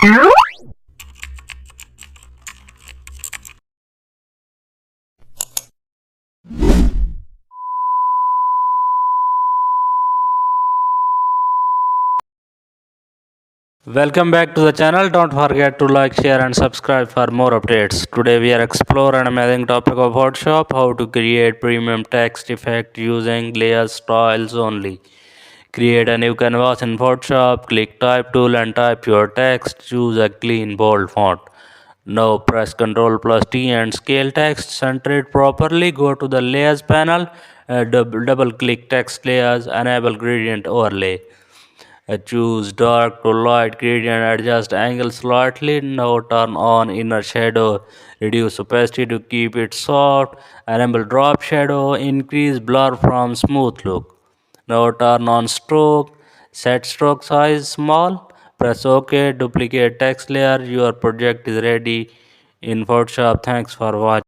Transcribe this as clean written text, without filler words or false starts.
Welcome back to the channel. Don't forget to like, share and subscribe for more updates. Today we are exploring an amazing topic of Photoshop, how to create premium text effect using layers styles only. Create a new canvas in Photoshop, click type tool and type your text. Choose a clean bold font. Now press Ctrl plus T and scale text, center it properly. Go to the layers panel, double click text layers, enable gradient overlay. Choose dark to light gradient, adjust angle slightly. Now turn on inner shadow, reduce opacity to keep it soft. Enable drop shadow, increase blur from smooth look. Now turn on stroke, set stroke size small. Press OK, duplicate text layer. Your project is ready in Photoshop. Thanks for watching.